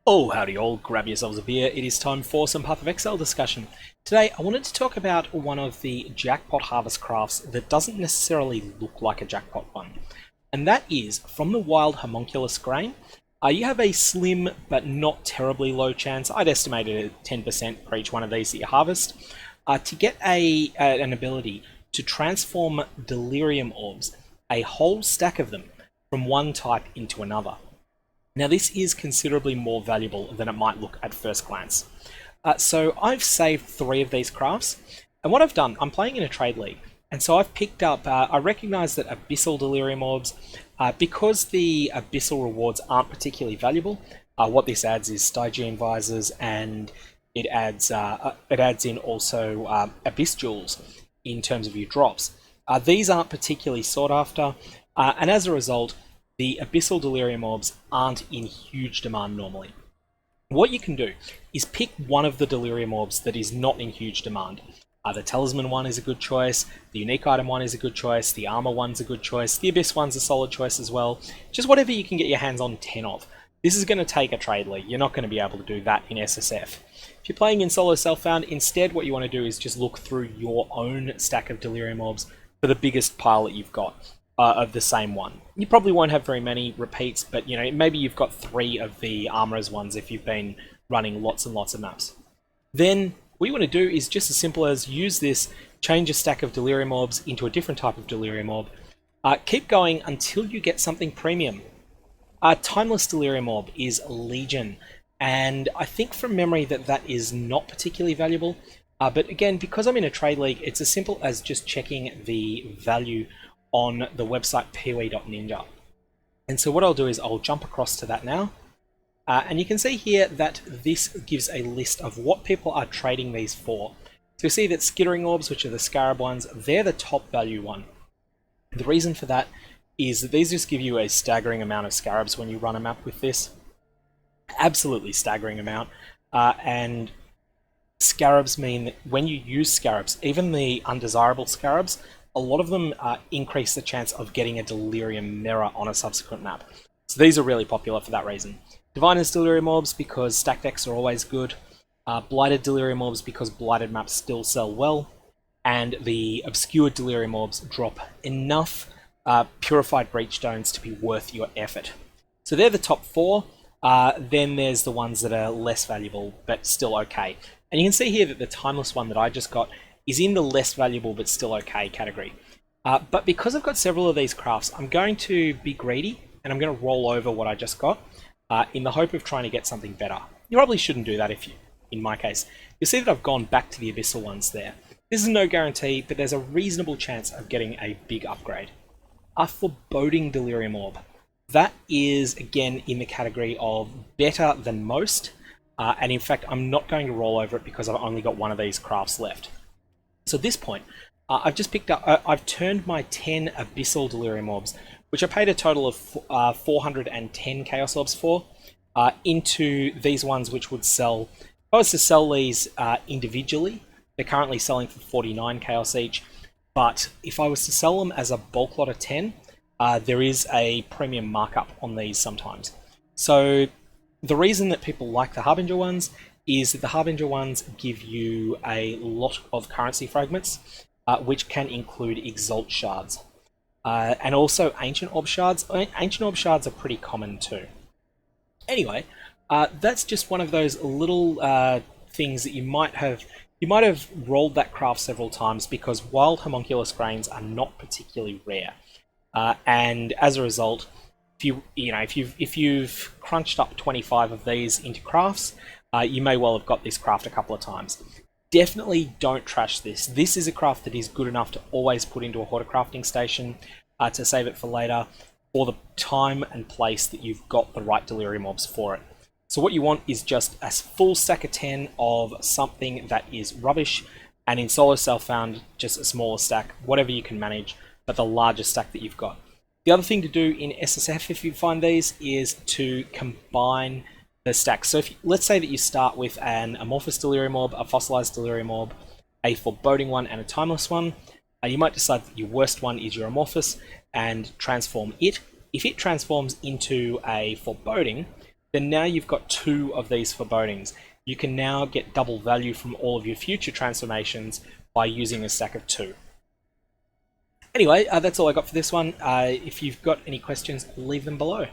Oh, howdy all, grab yourselves a beer, it is time for some Path of Exile discussion. Today I wanted to talk about one of the jackpot harvest crafts that doesn't necessarily look like a jackpot one. And that is, from the Wild Homonculus Grain, you have a slim but not terribly low chance, I'd estimate it at 10% for each one of these that you harvest, to get an ability to transform Delirium Orbs, a whole stack of them, from one type into another. Now this is considerably more valuable than it might look at first glance. So I've saved 3 of these crafts, and what I've done, I'm playing in a trade league, and so I've picked up, I recognise that Abyssal Delirium Orbs, because the Abyssal rewards aren't particularly valuable, what this adds is Stygian Visors, and it adds in also Abyss Jewels in terms of your drops. These aren't particularly sought after, and as a result, the Abyssal Delirium Orbs aren't in huge demand normally. What you can do is pick one of the Delirium Orbs that is not in huge demand. The Talisman one is a good choice, the Unique Item one is a good choice, the Armor one's a good choice, the Abyss one's a solid choice as well. Just whatever you can get your hands on 10 of. This is going to take a trade league, you're not going to be able to do that in SSF. If you're playing in solo self-found, instead what you want to do is just look through your own stack of Delirium Orbs for the biggest pile that you've got. Of the same one. You probably won't have very many repeats, but you know, maybe you've got 3 of the Armorers ones if you've been running lots and lots of maps. Then what you want to do is just as simple as use this, change a stack of Delirium Orbs into a different type of Delirium Orb. Keep going until you get something premium. Timeless Delirium Orb is Legion, and I think from memory that is not particularly valuable, but again, because I'm in a trade league, it's as simple as just checking the value on the website poe.ninja. And so what I'll do is I'll jump across to that now. And you can see here that this gives a list of what people are trading these for. So you see that Skittering Orbs, which are the Scarab ones, they're the top value one. The reason for that is that these just give you a staggering amount of Scarabs when you run a map with this. Absolutely staggering amount. And Scarabs mean that when you use Scarabs, even the undesirable Scarabs, a lot of them increase the chance of getting a Delirium Mirror on a subsequent map. So these are really popular for that reason. Diviner's Delirium Orbs because stack decks are always good. Blighted Delirium Orbs because blighted maps still sell well. And the Obscured Delirium Orbs drop enough Purified Breachstones to be worth your effort. So they're the top 4. Then there's the ones that are less valuable but still okay. And you can see here that the Timeless one that I just got is in the less valuable but still okay category. But because I've got several of these crafts, I'm going to be greedy and I'm going to roll over what I just got in the hope of trying to get something better. You probably shouldn't do that if you, in my case. You'll see that I've gone back to the Abyssal ones there. This is no guarantee, but there's a reasonable chance of getting a big upgrade. A Foreboding Delirium Orb. That is, again, in the category of better than most, and in fact, I'm not going to roll over it because I've only got one of these crafts left. So at this point, I've just picked up, I've turned my 10 Abyssal Delirium Orbs, which I paid a total of 410 Chaos Orbs for, into these ones which would sell, if I was to sell these individually, they're currently selling for 49 Chaos each, but if I was to sell them as a bulk lot of 10, there is a premium markup on these sometimes. So the reason that people like the Harbinger ones is that the Harbinger ones give you a lot of currency fragments, which can include Exalt Shards. And also Ancient Orb Shards. Ancient Orb Shards are pretty common too. Anyway, that's just one of those little things that you might have rolled that craft several times because Wild Homonculus Grains are not particularly rare. And as a result, if you've crunched up 25 of these into crafts, you may well have got this craft a couple of times. Definitely don't trash this. This is a craft that is good enough to always put into a horticrafting station to save it for later, for the time and place that you've got the right Delirium Orbs for it. So what you want is just a full stack of 10 of something that is rubbish, and in solo self-found, just a smaller stack, whatever you can manage, but the largest stack that you've got. The other thing to do in SSF if you find these is to combine the stacks. So let's say that you start with an Amorphous Delirium Orb, a Fossilized Delirium Orb, a Foreboding one, and a Timeless one. You might decide that your worst one is your Amorphous and transform it. If it transforms into a Foreboding, then now you've got 2 of these forebodings. You can now get double value from all of your future transformations by using a stack of 2. Anyway, that's all I got for this one. If you've got any questions, leave them below.